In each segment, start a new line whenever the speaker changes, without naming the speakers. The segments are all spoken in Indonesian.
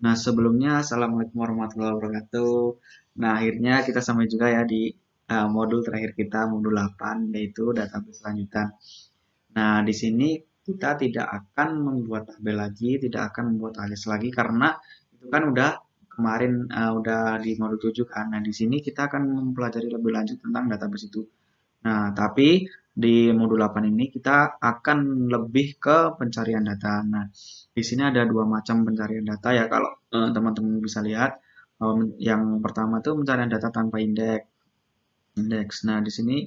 Nah, sebelumnya Assalamualaikum warahmatullahi wabarakatuh. Nah, akhirnya kita sampai juga ya di modul terakhir kita, modul 8, yaitu database lanjutan. Nah, di sini kita tidak akan membuat tabel lagi, tidak akan membuat alias lagi karena itu kan udah kemarin udah di modul 7 kan. Nah, di sini kita akan mempelajari lebih lanjut tentang database itu. Nah, tapi di modul 8 ini kita akan lebih ke pencarian data. Nah, di sini ada dua macam pencarian data ya kalau teman-teman bisa lihat. Yang pertama tuh pencarian data tanpa indeks. Nah, di sini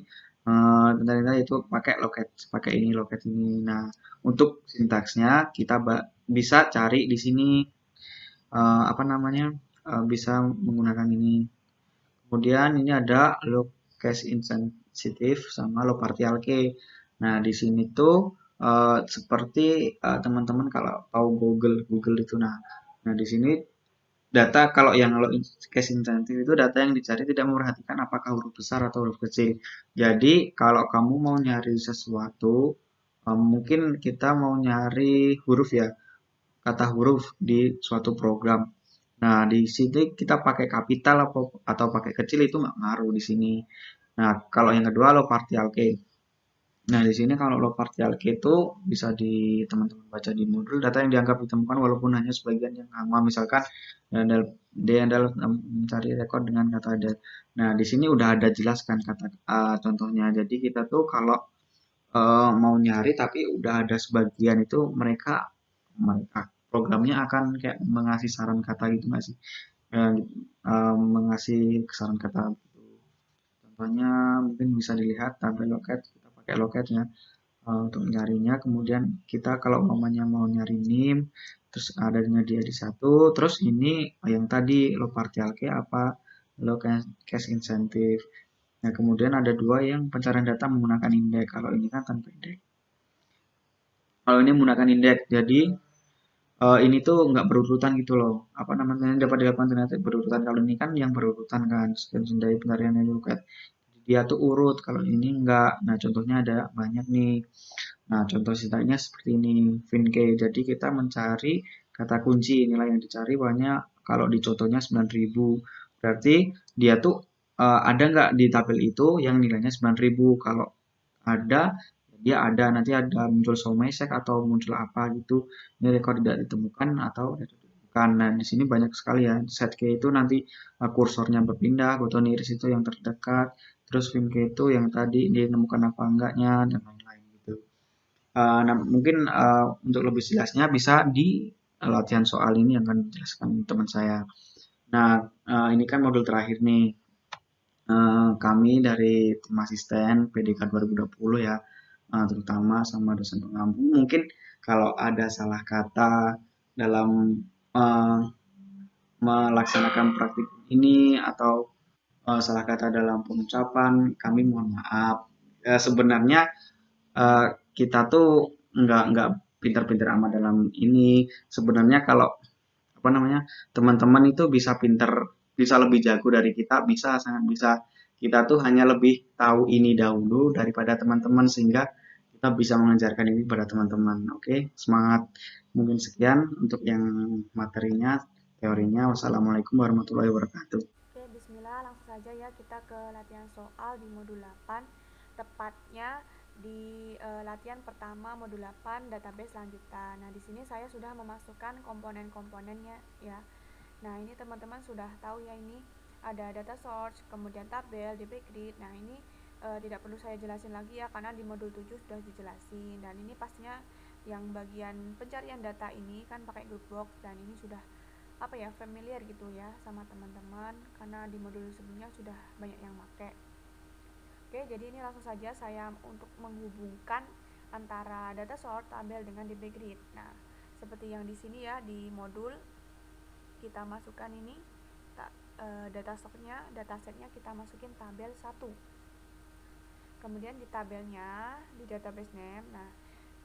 pencarian data itu pakai loket, pakai ini loket ini. Nah, untuk sintaksnya kita bisa cari di sini apa namanya? Bisa menggunakan ini. Kemudian ini ada low case insensitive sama low partial key. Nah, di sini tuh seperti teman-teman kalau tahu Google itu. Nah, di sini data kalau yang low case insensitive itu data yang dicari tidak memperhatikan apakah huruf besar atau huruf kecil. Jadi, kalau kamu mau nyari sesuatu, mungkin kita mau nyari huruf ya, kata huruf di suatu program. Nah, di sini kita pakai kapital atau pakai kecil itu nggak ngaruh di sini. Nah, kalau yang kedua low partial key. Nah, di sini kalau low partial key itu bisa di teman-teman baca di modul data yang dianggap ditemukan walaupun hanya sebagian yang sama. Misalkan dia adalah mencari rekor dengan kata that. Nah, di sini udah ada jelaskan kata contohnya. Jadi kita tuh kalau mau nyari tapi udah ada sebagian itu mereka mereka programnya akan kayak mengasih saran kata gitu nggak sih? Eh, mengasih saran kata gitu. Contohnya mungkin bisa dilihat tabel loket, kita pakai loket ya untuk mencarinya. Kemudian kita kalau mamanya mau nyari nim, terus adanya dia di satu, terus ini yang tadi low partial key apa low cache incentive. Nah, kemudian ada dua yang pencarian data menggunakan indeks. Kalau ini kan tanpa indeks. Kalau ini menggunakan indeks, jadi ini tuh nggak berurutan gitu loh. Apa namanya dapat dilakukan ternyata berurutan. Kalau ini kan yang berurutan kan, dari pencariannya juga. Dia tuh urut. Kalau ini enggak. Nah, contohnya ada banyak nih. Nah, contoh sintainya seperti ini, Vinke. Jadi kita mencari kata kunci nilai yang dicari banyak. Kalau di contohnya 9.000, berarti dia tuh ada nggak di tabel itu yang nilainya 9.000. Kalau ada, dia ada. Nanti ada muncul somesek atau muncul apa gitu. Ini rekor tidak ditemukan atau ditemukan. Nah, di sini banyak sekali ya. Set key itu nanti kursornya berpindah, button iris itu yang terdekat, terus Vimke itu yang tadi dia menemukan apa enggaknya dan lain-lain gitu. Nah, mungkin untuk lebih jelasnya bisa di latihan soal ini yang akan dijelaskan teman saya. Nah, ini kan modul terakhir nih. Kami dari tim asisten PDK 2020 ya, terutama sama dosen pengampu. Mungkin kalau ada salah kata dalam eh, melaksanakan praktik ini atau salah kata dalam pengucapan, kami mohon maaf. Sebenarnya eh, kita tuh nggak pintar-pintar amat dalam ini. Sebenarnya kalau apa namanya teman-teman itu bisa pinter, bisa lebih jago dari kita, bisa sangat bisa. Kita tuh hanya lebih tahu ini dahulu daripada teman-teman sehingga kita bisa mengajarkan ini pada teman-teman. Oke, semangat. Mungkin sekian untuk yang materinya, teorinya. Wassalamualaikum warahmatullahi wabarakatuh.
Oke, bismillah, langsung saja ya kita ke latihan soal di modul 8. Tepatnya di latihan pertama modul 8 database lanjutan. Nah, di sini saya sudah memasukkan komponen-komponennya ya. Nah, ini teman-teman sudah tahu ya, ini ada data source, kemudian tabel, DB grid. Nah, ini tidak perlu saya jelasin lagi ya karena di modul 7 sudah dijelasin. Dan ini pastinya yang bagian pencarian data ini kan pakai Groupbox dan ini sudah apa ya, familiar gitu ya sama teman-teman karena di modul sebelumnya sudah banyak yang pakai. Oke, jadi ini langsung saja saya untuk menghubungkan antara data sort, tabel dengan DB grid. Nah, seperti yang di sini ya di modul kita masukkan ini data stocknya, datasetnya kita masukin tabel 1. Kemudian di tabelnya di database name, nah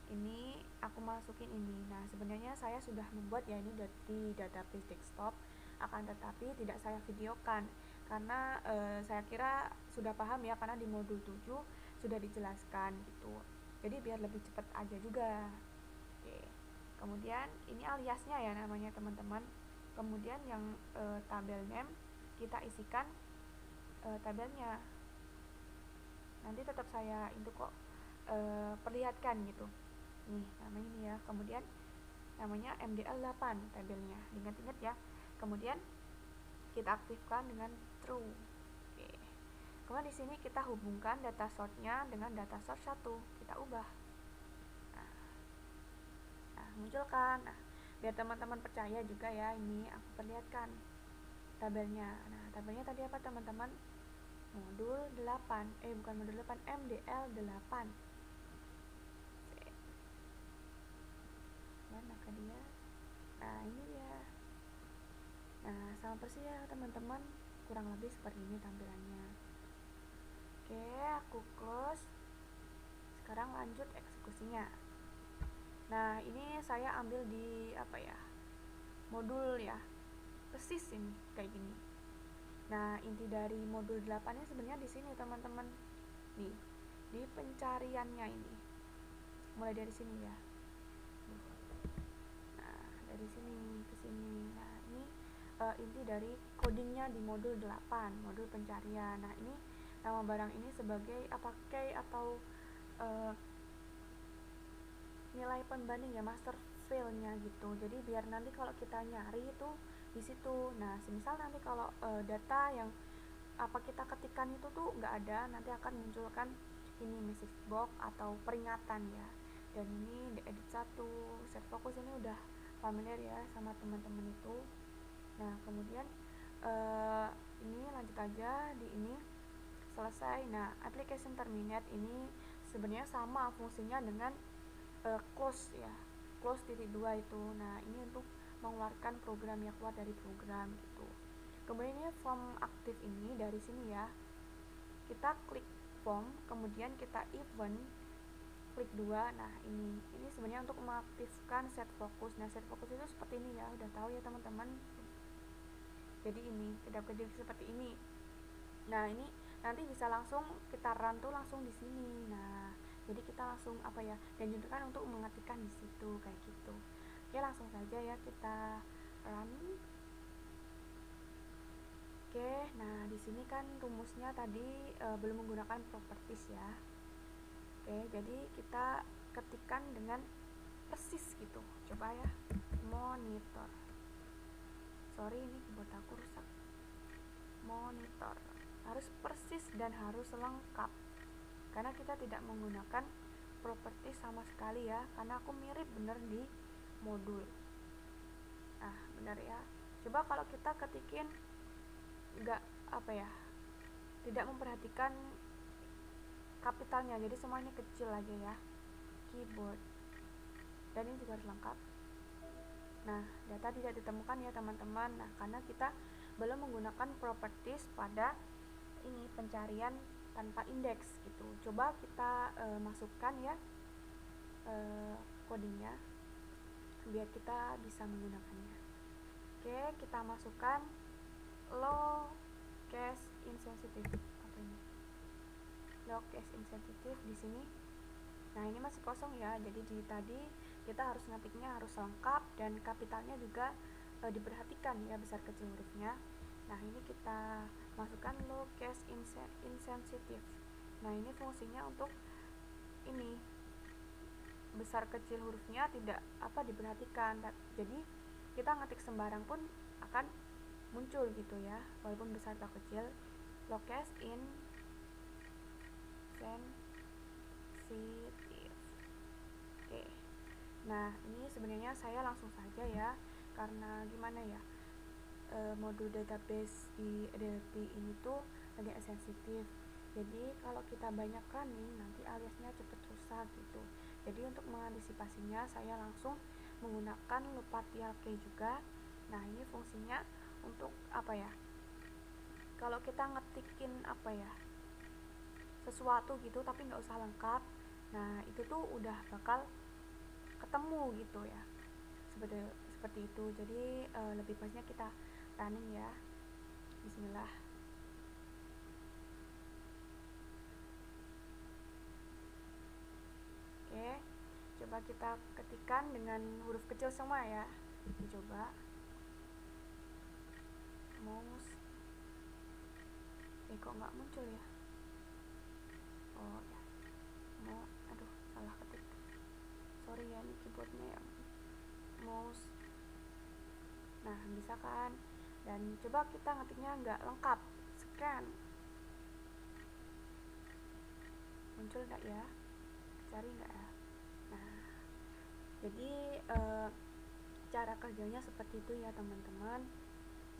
ini aku masukin ini. Nah, sebenarnya saya sudah membuat ya ini di database desktop, akan tetapi tidak saya videokan karena saya kira sudah paham ya karena di modul 7 sudah dijelaskan gitu. Jadi biar lebih cepat aja juga. Oke. Kemudian ini aliasnya ya namanya teman-teman. Kemudian yang tabel name kita isikan tabelnya. Nanti tetap saya itu kok perlihatkan gitu. Nih namanya ini ya. Kemudian namanya MDL 8 tabelnya. Ingat-ingat ya. Kemudian kita aktifkan dengan true. Oke. Kemudian di sini kita hubungkan data sortnya dengan data source 1. Kita ubah. Nah, muncul kan. Nah, biar teman-teman percaya juga ya, ini aku perlihatkan tabelnya. Nah, tabelnya tadi apa teman-teman? Modul 8. Bukan modul 8, MDL 8. Mana ke dia? Nah, ini dia. Nah, sama persis ya teman-teman, kurang lebih seperti ini tampilannya. Oke, aku close. Sekarang lanjut eksekusinya. Nah, ini saya ambil di modul ya, persis ini kayak gini. Nah, inti dari modul 8 ini sebenarnya di sini teman-teman. Nih, di pencariannya ini. Mulai dari sini ya. Nah, dari sini ke sini. Nah, ini inti dari codingnya di modul 8, modul pencarian. Nah, ini nama barang ini sebagai key atau nilai pembanding ya, master file-nya gitu. Jadi biar nanti kalau kita nyari itu di situ. Nah, semisal nanti kalau data yang kita ketikkan itu tuh nggak ada, nanti akan munculkan ini message box atau peringatan ya. Dan ini di edit 1 set focus ini udah familiar ya sama teman-teman itu. Nah, kemudian ini lanjut aja di ini selesai. Nah, application terminate ini sebenarnya sama fungsinya dengan close ya, close titik 2 itu. Nah, ini untuk mengeluarkan program yang keluar dari program gitu. Kemudian ini form aktif ini dari sini ya, kita klik form, kemudian kita event, klik 2. Nah, ini sebenarnya untuk mengaktifkan set focus. Nah, set focus itu seperti ini ya, udah tahu ya teman-teman. Jadi ini kedap-kedip seperti ini. Nah, ini nanti bisa langsung kita run tuh langsung di sini. Nah, jadi kita langsung dianjurkan untuk mengetikkan di situ kayak gitu. Oke, langsung saja ya kita run. Oke, nah di sini kan rumusnya tadi belum menggunakan properties ya. Oke, jadi kita ketikkan dengan persis gitu. Coba ya, monitor. Sorry, ini keyboard aku rusak. Monitor harus persis dan harus lengkap, karena kita tidak menggunakan properti sama sekali ya, karena aku mirip bener di modul. Nah, bener ya. Coba kalau kita ketikin nggak tidak memperhatikan kapitalnya, jadi semuanya kecil aja ya, keyboard. Dan ini juga harus lengkap. Nah, data tidak ditemukan ya teman-teman. Nah, karena kita belum menggunakan properties pada ini pencarian tanpa indeks gitu. Coba kita masukkan ya codingnya biar kita bisa menggunakannya. Oke, kita masukkan low case insensitive. Apa ini? Low case insensitive di sini. Nah, ini masih kosong ya. Jadi di tadi kita harus ngetiknya harus lengkap dan kapitalnya juga diperhatikan ya, besar kecil hurufnya. Nah, ini kita masukkan low case insensitive. Nah, ini fungsinya untuk ini besar kecil hurufnya tidak diperhatikan. Jadi kita ngetik sembarang pun akan muncul gitu ya, walaupun besar atau kecil. Low case insensitive. Oke. Nah, ini sebenarnya saya langsung saja ya, karena gimana ya, modul database di DLP ini tuh lagi sensitif. Jadi kalau kita banyak running nanti aliasnya cepet rusak gitu. Jadi untuk mengantisipasinya saya langsung menggunakan loop partial key juga. Nah, ini fungsinya untuk kalau kita ngetikin sesuatu gitu tapi nggak usah lengkap, nah itu tuh udah bakal ketemu gitu ya, seperti itu. Jadi lebih baiknya kita running ya. Bismillah. Oke, coba kita ketikkan dengan huruf kecil semua ya. Dicoba. kok nggak muncul ya? Oh ya, mau, aduh salah ketik. Sorry ya, ini keyboardnya yang mouse. Nah bisa kan? Dan coba kita ngetiknya nggak lengkap. Scan. Muncul nggak ya? Cari nggak ya? Nah, jadi cara kerjanya seperti itu ya teman-teman.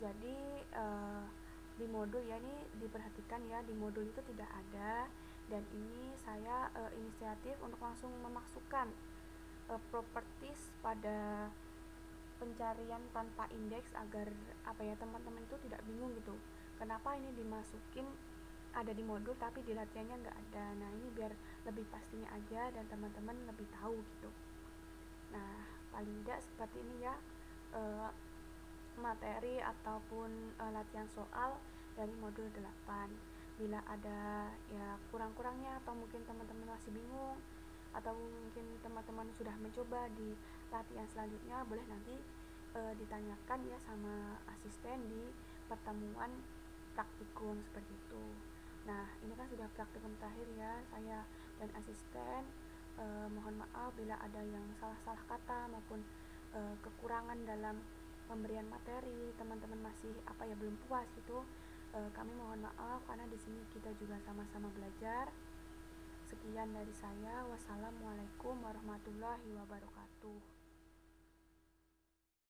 Jadi di modul ya, ini diperhatikan ya, di modul itu tidak ada, dan ini saya inisiatif untuk langsung memasukkan properties pada pencarian tanpa indeks agar apa ya, teman-teman itu tidak bingung gitu. Kenapa ini dimasukin ada di modul tapi di latihannya nggak ada. Nah ini biar lebih pastinya aja dan teman-teman lebih tahu gitu. Nah paling tidak seperti ini ya materi ataupun latihan soal dari modul 8. Bila ada ya kurang-kurangnya atau mungkin teman-teman masih bingung atau mungkin teman-teman sudah mencoba di latihan selanjutnya, boleh nanti ditanyakan ya sama asisten di pertemuan praktikum seperti itu. Nah ini kan sudah praktikum terakhir ya, saya dan asisten mohon maaf bila ada yang salah-salah kata maupun kekurangan dalam pemberian materi, teman-teman masih apa ya, belum puas gitu. Kami mohon maaf karena di sini kita juga sama-sama belajar. Sekian dari saya. Wassalamualaikum warahmatullahi wabarakatuh.